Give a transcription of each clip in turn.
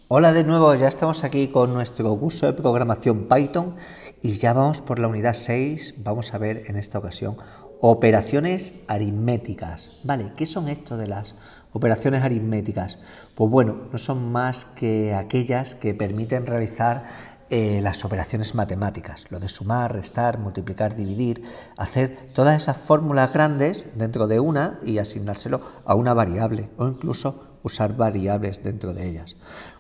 Hola de nuevo, ya estamos aquí con nuestro curso de programación Python y ya vamos por la unidad 6. Vamos a ver en esta ocasión operaciones aritméticas. Vale, ¿qué son esto de las operaciones aritméticas? Pues bueno, no son más que aquellas que permiten realizar las operaciones matemáticas, lo de sumar, restar, multiplicar, dividir, hacer todas esas fórmulas grandes dentro de una y asignárselo a una variable o incluso usar variables dentro de ellas.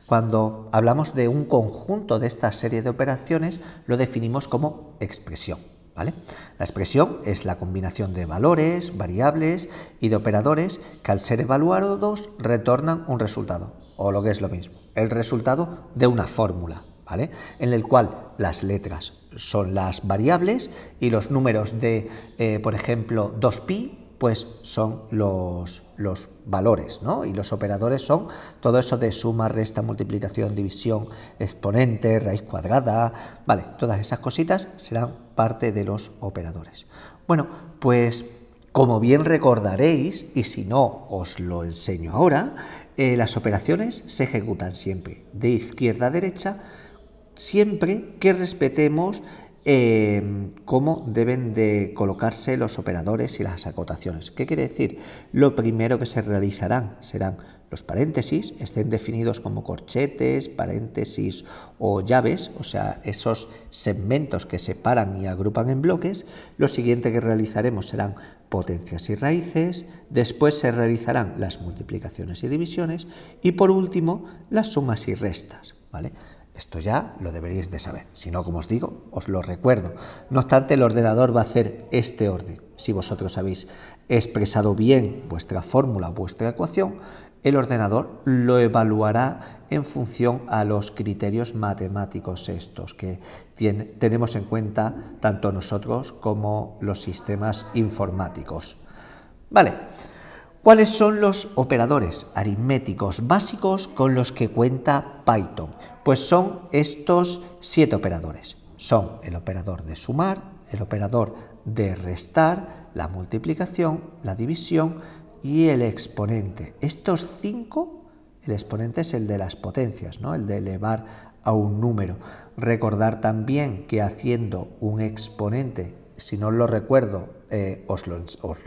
Cuando hablamos de un conjunto de esta serie de operaciones, lo definimos como expresión, ¿vale? La expresión es la combinación de valores, variables y de operadores que al ser evaluados retornan un resultado, o lo que es lo mismo, el resultado de una fórmula, ¿vale? En el cual las letras son las variables y los números de, por ejemplo, 2pi, pues son los valores, ¿no? Y los operadores son todo eso de suma, resta, multiplicación, división, exponente, raíz cuadrada, vale, todas esas cositas serán parte de los operadores. Bueno, pues como bien recordaréis, y si no os lo enseño ahora, las operaciones se ejecutan siempre de izquierda a derecha, siempre que respetemos cómo deben de colocarse los operadores y las acotaciones. ¿Qué quiere decir? Lo primero que se realizarán serán los paréntesis, estén definidos como corchetes, paréntesis o llaves, o sea, esos segmentos que separan y agrupan en bloques. Lo siguiente que realizaremos serán potencias y raíces, después se realizarán las multiplicaciones y divisiones y por último las sumas y restas, ¿vale? Esto ya lo deberíais de saber, si no, como os digo, os lo recuerdo. No obstante, el ordenador va a hacer este orden. Si vosotros habéis expresado bien vuestra fórmula o vuestra ecuación, el ordenador lo evaluará en función a los criterios matemáticos estos que tenemos en cuenta tanto nosotros como los sistemas informáticos. Vale. ¿Cuáles son los operadores aritméticos básicos con los que cuenta Python? Pues son estos 7 operadores. Son el operador de sumar, el operador de restar, la multiplicación, la división y el exponente. Estos 5, el exponente es el de las potencias, ¿no? El de elevar a un número. Recordar también que haciendo un exponente, si no lo recuerdo, os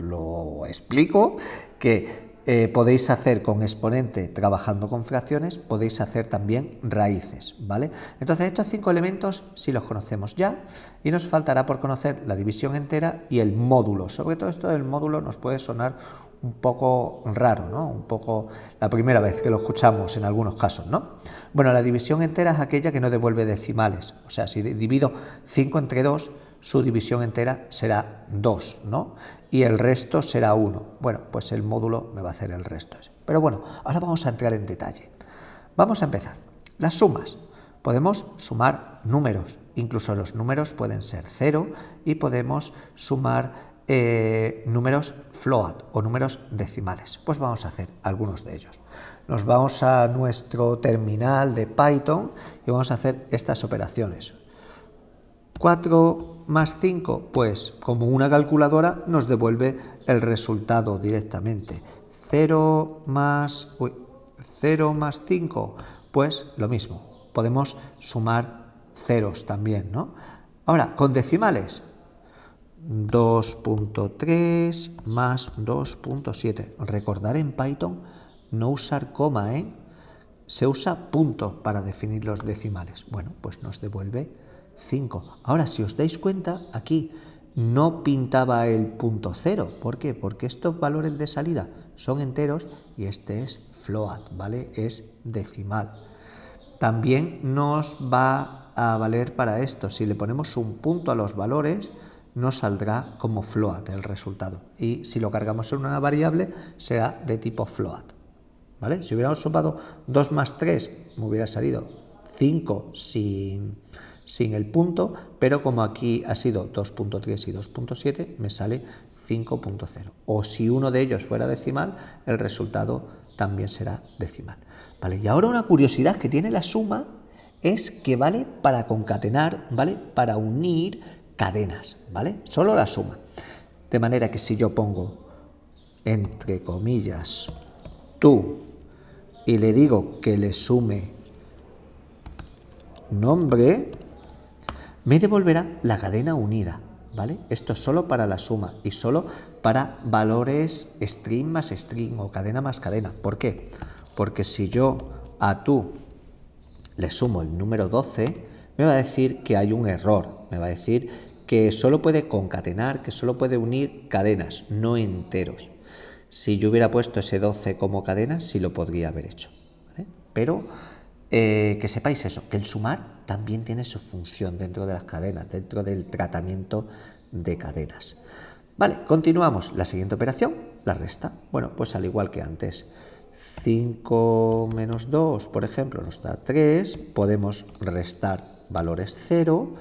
lo explico, que podéis hacer con exponente trabajando con fracciones, podéis hacer también raíces, ¿vale? Entonces estos 5 elementos sí los conocemos ya y nos faltará por conocer la división entera y el módulo. Sobre todo esto del módulo nos puede sonar un poco raro, ¿no? Un poco la primera vez que lo escuchamos en algunos casos, ¿no? Bueno, la división entera es aquella que no devuelve decimales, o sea, si divido 5 entre 2, su división entera será 2, ¿no? Y el resto será 1. Bueno, pues el módulo me va a hacer el resto. Pero bueno, ahora vamos a entrar en detalle. Vamos a empezar. Las sumas. Podemos sumar números, incluso los números pueden ser 0 y podemos sumar números float o números decimales. Pues vamos a hacer algunos de ellos. Nos vamos a nuestro terminal de Python y vamos a hacer estas operaciones. 4 más 5, pues como una calculadora nos devuelve el resultado directamente. 0 más 5, pues lo mismo. Podemos sumar ceros también, ¿no? Ahora, con decimales, 2.3 más 2.7. Recordar en Python no usar coma, ¿eh? Se usa punto para definir los decimales. Bueno, pues nos devuelve 5. Ahora, si os dais cuenta, aquí no pintaba el punto 0. ¿Por qué? Porque estos valores de salida son enteros y este es float, ¿vale? Es decimal. También nos va a valer para esto. Si le ponemos un punto a los valores, nos saldrá como float el resultado. Y si lo cargamos en una variable, será de tipo float, ¿vale? Si hubiéramos sumado 2 más 3, me hubiera salido 5 sin el punto, pero como aquí ha sido 2.3 y 2.7, me sale 5.0. O si uno de ellos fuera decimal, el resultado también será decimal. ¿Vale? Y ahora una curiosidad que tiene la suma es que vale para concatenar, ¿vale? Para unir cadenas, ¿vale? Solo la suma. De manera que si yo pongo, entre comillas, tú, y le digo que le sume nombre, me devolverá la cadena unida, ¿vale? Esto es solo para la suma y solo para valores string más string o cadena más cadena. ¿Por qué? Porque si yo a tú le sumo el número 12, me va a decir que hay un error, me va a decir que solo puede concatenar, que solo puede unir cadenas, no enteros. Si yo hubiera puesto ese 12 como cadena, sí lo podría haber hecho, ¿vale? Pero que sepáis eso, que el sumar también tiene su función dentro de las cadenas, dentro del tratamiento de cadenas. Vale, continuamos. La siguiente operación, la resta. Bueno, pues al igual que antes, 5 menos 2, por ejemplo, nos da 3. Podemos restar valores 0.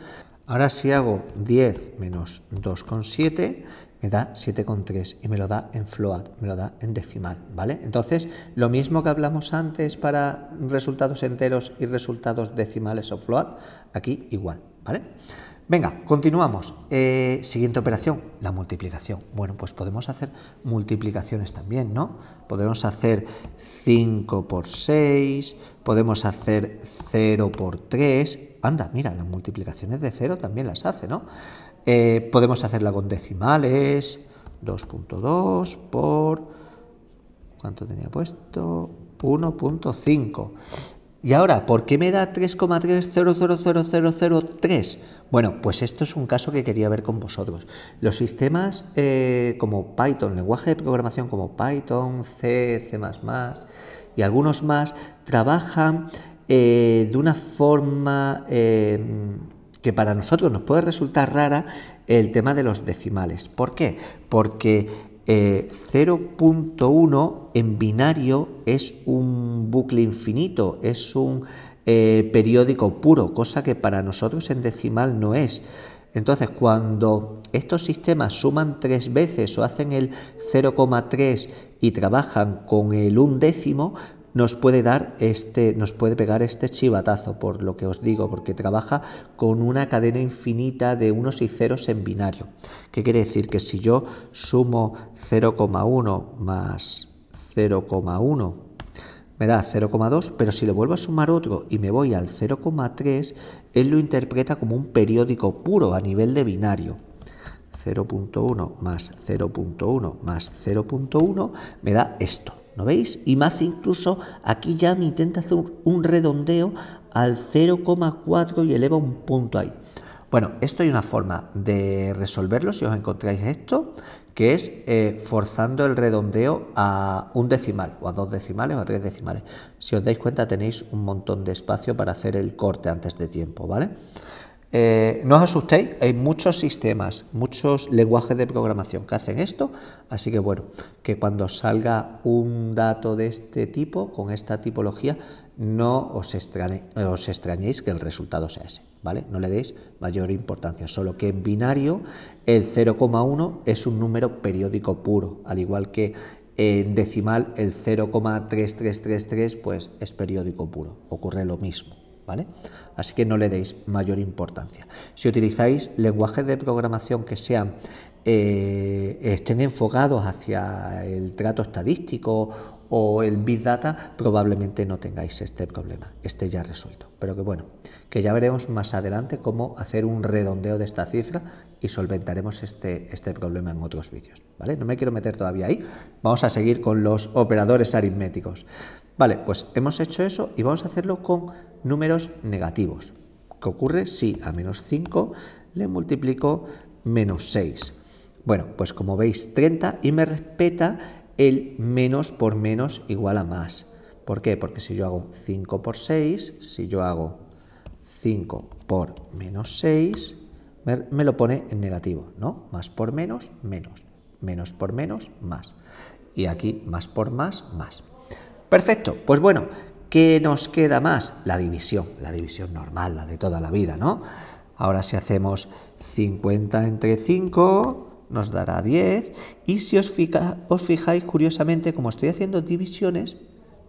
Ahora si hago 10 menos 2,7, me da 7,3 y me lo da en float, me lo da en decimal, ¿vale? Entonces, lo mismo que hablamos antes para resultados enteros y resultados decimales o float, aquí igual, ¿vale? Venga, continuamos. Siguiente operación, la multiplicación. Bueno, pues podemos hacer multiplicaciones también, ¿no? Podemos hacer 5 por 6, podemos hacer 0 por 3. Anda, mira, las multiplicaciones de 0 también las hace, ¿no? Podemos hacerla con decimales, 2.2 por... ¿Cuánto tenía puesto? 1.5. Y ahora, ¿por qué me da 3,3000003? Bueno, pues esto es un caso que quería ver con vosotros. Los sistemas como Python, lenguaje de programación como Python, C, C++ y algunos más, trabajan de una forma que para nosotros nos puede resultar rara, el tema de los decimales. ¿Por qué? Porque 0.1 en binario es un bucle infinito, es un periódico puro, cosa que para nosotros en decimal no es. Entonces, cuando estos sistemas suman 3 veces o hacen el 0,3 y trabajan con el undécimo, nos puede pegar este chivatazo, por lo que os digo, porque trabaja con una cadena infinita de unos y ceros en binario. ¿Qué quiere decir? Que si yo sumo 0,1 más 0,1 me da 0,2, pero si le vuelvo a sumar otro y me voy al 0,3, él lo interpreta como un periódico puro a nivel de binario. 0.1 más 0.1 más 0.1 me da esto. ¿No veis? Y más incluso, aquí ya me intenta hacer un redondeo al 0,4 y eleva un punto ahí. Bueno, esto hay una forma de resolverlo, si os encontráis esto, que es forzando el redondeo a un decimal, o a 2 decimales, o a 3 decimales. Si os dais cuenta, tenéis un montón de espacio para hacer el corte antes de tiempo, ¿vale? No os asustéis, hay muchos sistemas, muchos lenguajes de programación que hacen esto, así que bueno, que cuando salga un dato de este tipo, con esta tipología, no os extrañéis que el resultado sea ese, ¿vale? No le deis mayor importancia, solo que en binario el 0,1 es un número periódico puro, al igual que en decimal el 0,3333 pues es periódico puro, ocurre lo mismo, ¿vale? Así que no le deis mayor importancia. Si utilizáis lenguajes de programación que sean estén enfocados hacia el trato estadístico o el Big Data, probablemente no tengáis este problema, esté ya resuelto. Pero que bueno, que ya veremos más adelante cómo hacer un redondeo de esta cifra y solventaremos este problema en otros vídeos, ¿vale? No me quiero meter todavía ahí, vamos a seguir con los operadores aritméticos. Vale, pues hemos hecho eso y vamos a hacerlo con números negativos. ¿Qué ocurre si a menos 5 le multiplico menos 6? Bueno, pues como veis 30 y me respeta el menos por menos igual a más. ¿Por qué? Porque si yo hago 5 por 6, si yo hago 5 por menos 6, me lo pone en negativo, ¿no? Más por menos, menos. Menos por menos, más. Y aquí más por más, más. Perfecto, pues bueno, ¿qué nos queda más? La división normal, la de toda la vida, ¿no? Ahora si hacemos 50 entre 5, nos dará 10, y si os fijáis, curiosamente, como estoy haciendo divisiones,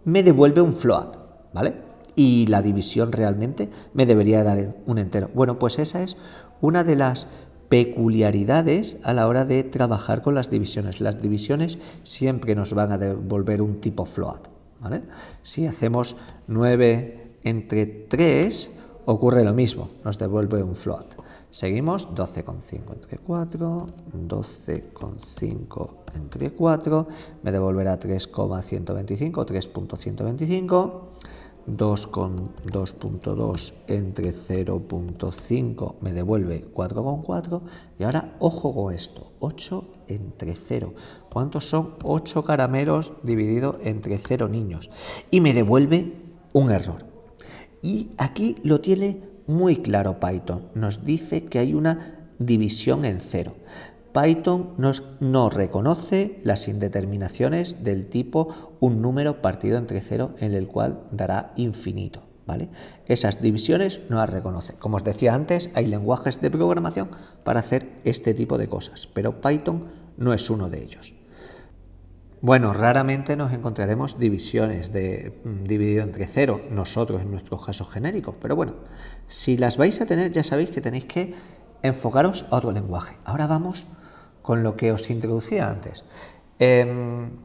me devuelve un float, ¿vale? Y la división realmente me debería dar un entero. Bueno, pues esa es una de las peculiaridades a la hora de trabajar con las divisiones. Las divisiones siempre nos van a devolver un tipo float, ¿vale? Si hacemos 9 entre 3, ocurre lo mismo, nos devuelve un float. Seguimos, 12,5 entre 4, 12,5 entre 4, me devolverá 3,125, 3.125, 2,2.2 entre 0,5 me devuelve 4,4 y ahora ojo con esto, 8 entre 0. ¿Cuántos son 8 caramelos dividido entre 0 niños? Y me devuelve un error. Y aquí lo tiene muy claro Python, nos dice que hay una división en 0. Python no reconoce las indeterminaciones del tipo un número partido entre 0 en el cual dará infinito, ¿vale? Esas divisiones no las reconoce. Como os decía antes, hay lenguajes de programación para hacer este tipo de cosas, pero Python no es uno de ellos. Bueno, raramente nos encontraremos divisiones dividido entre 0, nosotros en nuestros casos genéricos, pero bueno, si las vais a tener ya sabéis que tenéis que enfocaros a otro lenguaje. Ahora vamos con lo que os introducía antes. ¿Qué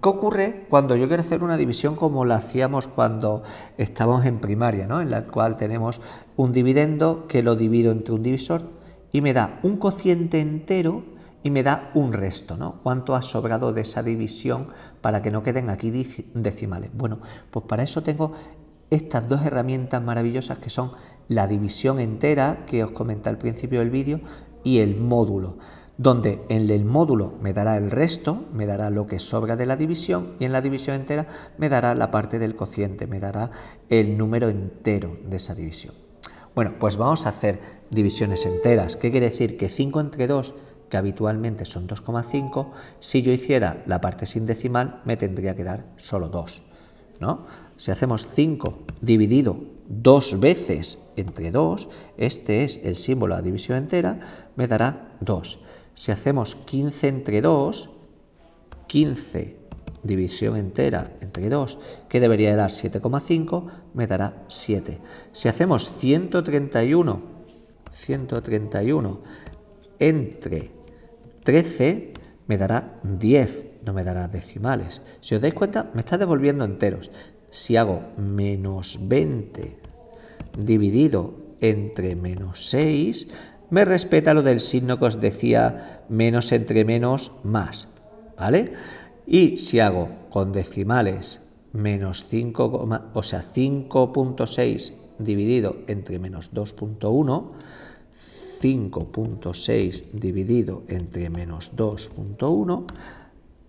ocurre cuando yo quiero hacer una división como la hacíamos cuando estábamos en primaria, ¿no? En la cual tenemos un dividendo que lo divido entre un divisor y me da un cociente entero y me da un resto, ¿no? ¿Cuánto ha sobrado de esa división para que no queden aquí decimales? Bueno, pues para eso tengo estas dos herramientas maravillosas que son la división entera, que os comenté al principio del vídeo, y el módulo, donde en el módulo me dará el resto, me dará lo que sobra de la división, y en la división entera me dará la parte del cociente, me dará el número entero de esa división. Bueno, pues vamos a hacer divisiones enteras. ¿Qué quiere decir? Que 5 entre 2, que habitualmente son 2,5, si yo hiciera la parte sin decimal me tendría que dar solo 2, ¿no? Si hacemos 5 dividido 2 veces entre 2, este es el símbolo de la división entera, me dará 2. Si hacemos 15 entre 2, 15 división entera entre 2, que debería de dar 7,5, me dará 7. Si hacemos 131 entre 13, me dará 10, no me dará decimales. Si os dais cuenta, me está devolviendo enteros. Si hago menos 20 dividido entre menos 6, me respeta lo del signo que os decía, menos entre menos, más, ¿vale? Y si hago con decimales menos 5, o sea, 5.6 dividido entre menos 2.1, 5.6 dividido entre menos 2.1,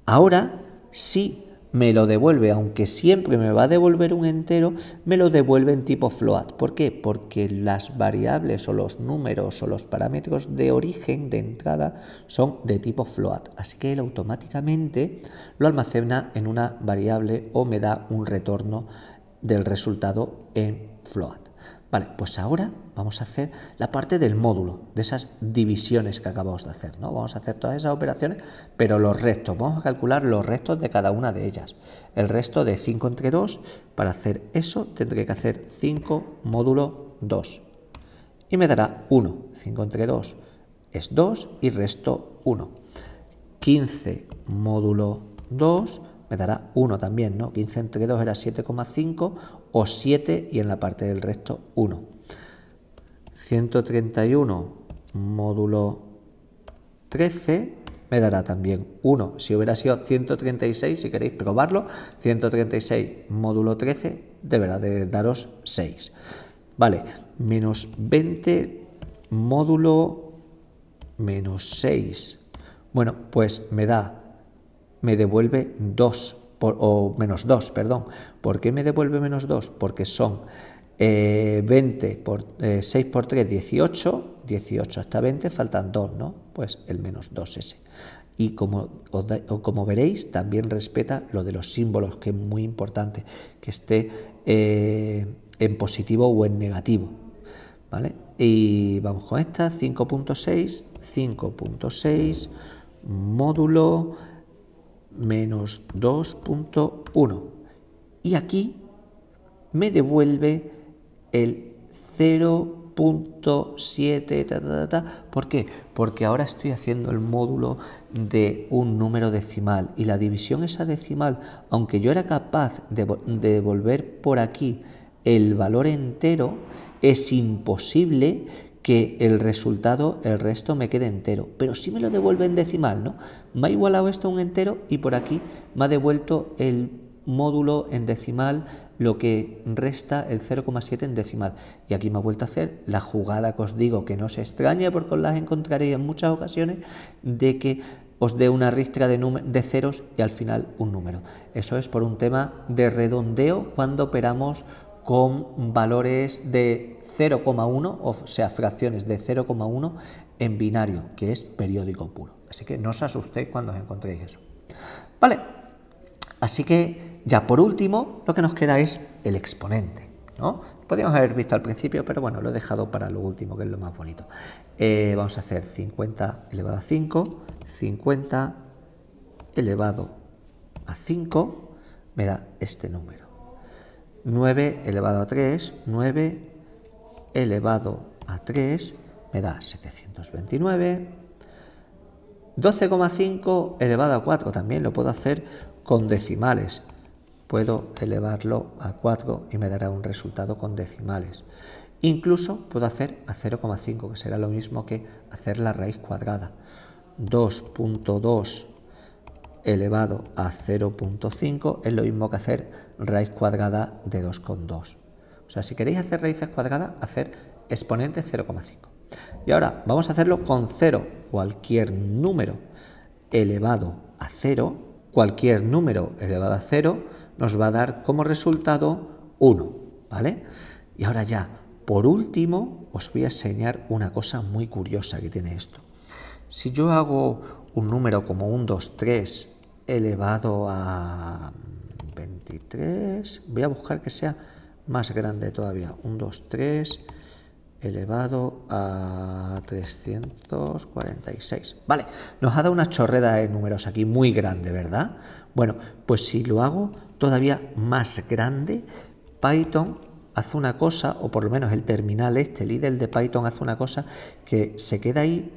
ahora sí me lo devuelve, aunque siempre me va a devolver un entero, me lo devuelve en tipo float. ¿Por qué? Porque las variables o los números o los parámetros de origen, de entrada, son de tipo float. Así que él automáticamente lo almacena en una variable o me da un retorno del resultado en float. Vale, pues ahora vamos a hacer la parte del módulo, de esas divisiones que acabamos de hacer, ¿no? Vamos a hacer todas esas operaciones, pero los restos, vamos a calcular los restos de cada una de ellas. El resto de 5 entre 2, para hacer eso tendré que hacer 5 módulo 2. Y me dará 1. 5 entre 2 es 2 y resto 1. 15 módulo 2 me dará 1 también, ¿no? 15 entre 2 era 7,5 o 7 y en la parte del resto 1. 131 módulo 13 me dará también 1. Si hubiera sido 136, si queréis probarlo, 136 módulo 13 deberá de daros 6. Vale, menos 20 módulo menos 6. Bueno, pues me devuelve 2, o menos 2, perdón. ¿Por qué me devuelve menos 2? Porque son 20 por 6 por 3, 18, 18 hasta 20, faltan 2, ¿no? Pues el menos 2 ese. Y como veréis, también respeta lo de los símbolos, que es muy importante, que esté en positivo o en negativo, ¿vale? Y vamos con esta, 5.6 módulo menos 2.1. Y aquí me devuelve el 0.7. ¿Por qué? Porque ahora estoy haciendo el módulo de un número decimal y la división esa decimal, aunque yo era capaz de devolver por aquí el valor entero, es imposible que el resultado, el resto me quede entero, pero sí me lo devuelve en decimal, ¿no? Me ha igualado esto a un entero y por aquí me ha devuelto el módulo en decimal, lo que resta el 0,7 en decimal. Y aquí me ha vuelto a hacer la jugada que os digo, que no se extrañe porque os las encontraréis en muchas ocasiones, de que os dé una ristra de ceros y al final un número. Eso es por un tema de redondeo cuando operamos con valores de 0,1, o sea, fracciones de 0,1 en binario, que es periódico puro. Así que no os asustéis cuando os encontréis eso. Vale, así que ya por último lo que nos queda es el exponente, ¿no? Podríamos haber visto al principio, pero bueno, lo he dejado para lo último, que es lo más bonito. Vamos a hacer 50 elevado a 5, 50 elevado a 5, me da este número. 9 elevado a 3, 9 elevado a 3, me da 729. 12,5 elevado a 4, también lo puedo hacer con decimales. Puedo elevarlo a 4 y me dará un resultado con decimales. Incluso puedo hacer a 0,5, que será lo mismo que hacer la raíz cuadrada. 2.2 elevado a 0.5 es lo mismo que hacer raíz cuadrada de 2,2. O sea, si queréis hacer raíces cuadradas, hacer exponente 0,5. Y ahora vamos a hacerlo con 0. Cualquier número elevado a 0, cualquier número elevado a 0 nos va a dar como resultado 1, ¿vale? Y ahora ya, por último, os voy a enseñar una cosa muy curiosa que tiene esto. Si yo hago un número como 1, 2, 3 elevado a 23, voy a buscar que sea más grande todavía. 1, 2, 3 elevado a 346. Vale, nos ha dado una chorreda de números aquí muy grande, ¿verdad? Bueno, pues si lo hago todavía más grande, Python hace una cosa, o por lo menos el terminal el IDLE de Python hace una cosa que se queda ahí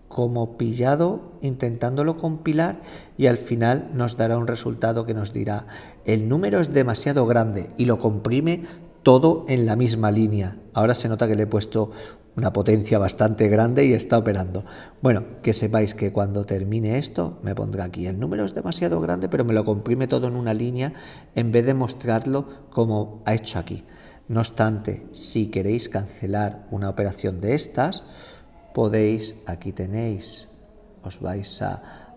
como pillado intentándolo compilar y al final nos dará un resultado que nos dirá el número es demasiado grande y lo comprime todo en la misma línea. Ahora se nota que le he puesto una potencia bastante grande y está operando. Bueno, que sepáis que cuando termine esto me pondrá aquí el número es demasiado grande, pero me lo comprime todo en una línea en vez de mostrarlo como ha hecho aquí. No obstante, si queréis cancelar una operación de estas, podéis, aquí tenéis, os vais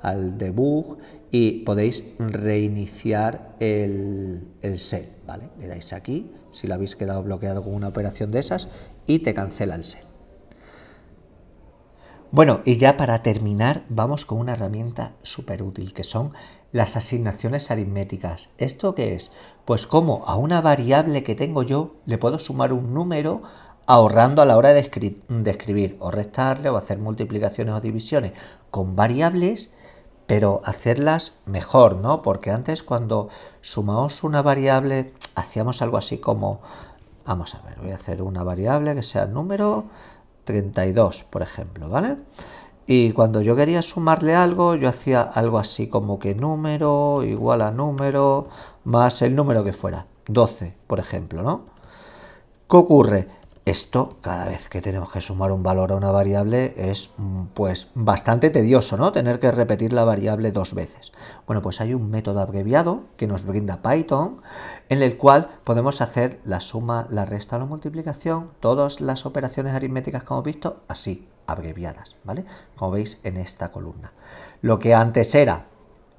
al debug y podéis reiniciar el shell, ¿vale? Le dais aquí, si lo habéis quedado bloqueado con una operación de esas, y te cancela el shell. Bueno, y ya para terminar, vamos con una herramienta súper útil, que son las asignaciones aritméticas. ¿Esto qué es? Pues como a una variable que tengo yo le puedo sumar un número ahorrando a la hora de escribir o restarle o hacer multiplicaciones o divisiones con variables, pero hacerlas mejor, ¿no? Porque antes cuando sumamos una variable hacíamos algo así como, vamos a ver, voy a hacer una variable que sea el número 32, por ejemplo, ¿vale? Y cuando yo quería sumarle algo, yo hacía algo así como que número igual a número más el número que fuera, 12, por ejemplo, ¿no? ¿Qué ocurre? Esto, cada vez que tenemos que sumar un valor a una variable, es pues bastante tedioso, ¿no? Tener que repetir la variable dos veces. Bueno, pues hay un método abreviado que nos brinda Python, en el cual podemos hacer la suma, la resta o la multiplicación, todas las operaciones aritméticas que hemos visto, así, abreviadas, ¿vale? Como veis en esta columna. Lo que antes era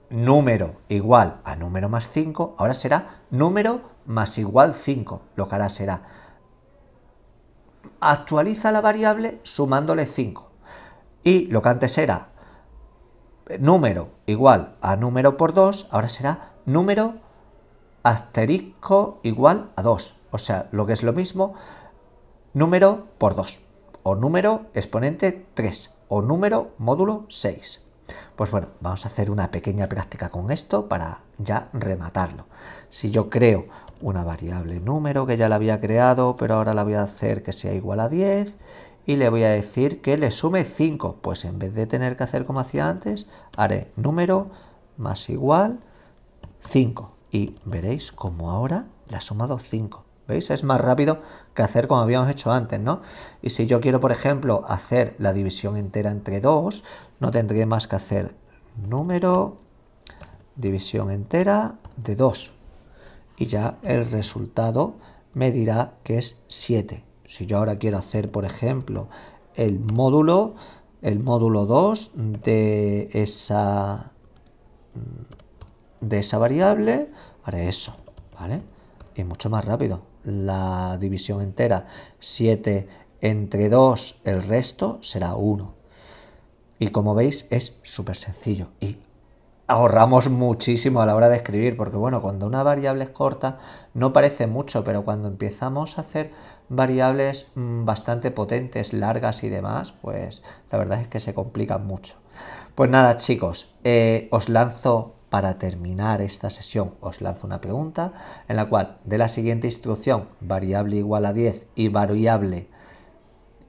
número igual a número más 5, ahora será número más igual 5. Lo que hará será actualiza la variable sumándole 5. Y lo que antes era número igual a número por 2, ahora será número asterisco igual a 2. O sea, lo que es lo mismo, número por 2. O número exponente 3. O número módulo 6. Pues bueno, vamos a hacer una pequeña práctica con esto para ya rematarlo. Si yo creo una variable número que ya la había creado, pero ahora la voy a hacer que sea igual a 10 y le voy a decir que le sume 5. Pues en vez de tener que hacer como hacía antes, haré número más igual 5 y veréis como ahora le ha sumado 5. ¿Veis? Es más rápido que hacer como habíamos hecho antes, ¿no? Y si yo quiero, por ejemplo, hacer la división entera entre 2, no tendré más que hacer número, división entera de 2. Y ya el resultado me dirá que es 7. Si yo ahora quiero hacer, por ejemplo, el módulo 2 de esa variable, haré eso, ¿vale? Y mucho más rápido. La división entera, 7 entre 2, el resto será 1. Y como veis es súper sencillo y ahorramos muchísimo a la hora de escribir, porque bueno, cuando una variable es corta no parece mucho, pero cuando empezamos a hacer variables bastante potentes, largas y demás, pues la verdad es que se complican mucho. Pues nada, chicos, os lanzo, para terminar esta sesión, os lanzo una pregunta en la cual de la siguiente instrucción, variable igual a 10 y variable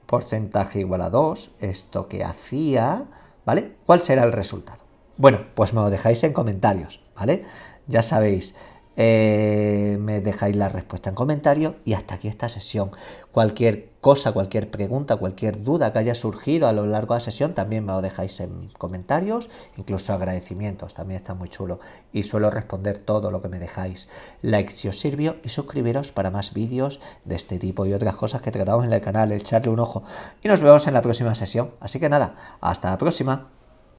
porcentaje igual a 2, esto que hacía, ¿vale? ¿Cuál será el resultado? Bueno, pues me lo dejáis en comentarios, ¿vale? Ya sabéis, me dejáis la respuesta en comentarios y hasta aquí esta sesión. Cualquier cosa, cualquier pregunta, cualquier duda que haya surgido a lo largo de la sesión, también me lo dejáis en comentarios, incluso agradecimientos, también está muy chulo y suelo responder todo lo que me dejáis. Like si os sirvió y suscribiros para más vídeos de este tipo y otras cosas que tratamos en el canal, echarle un ojo y nos vemos en la próxima sesión. Así que nada, hasta la próxima.